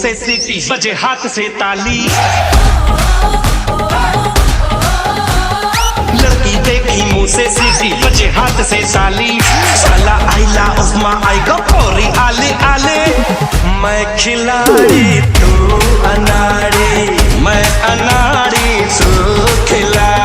से सीटी बजे हाथ से ताली। लड़की देखी मुंह से सीटी बजे हाथ से ताली। साला आइला उस्मा आई गो कोरी आले आले। मैं खिलाड़ी तू अनाड़ी, मैं अनाड़ी तू खिलाड़ी।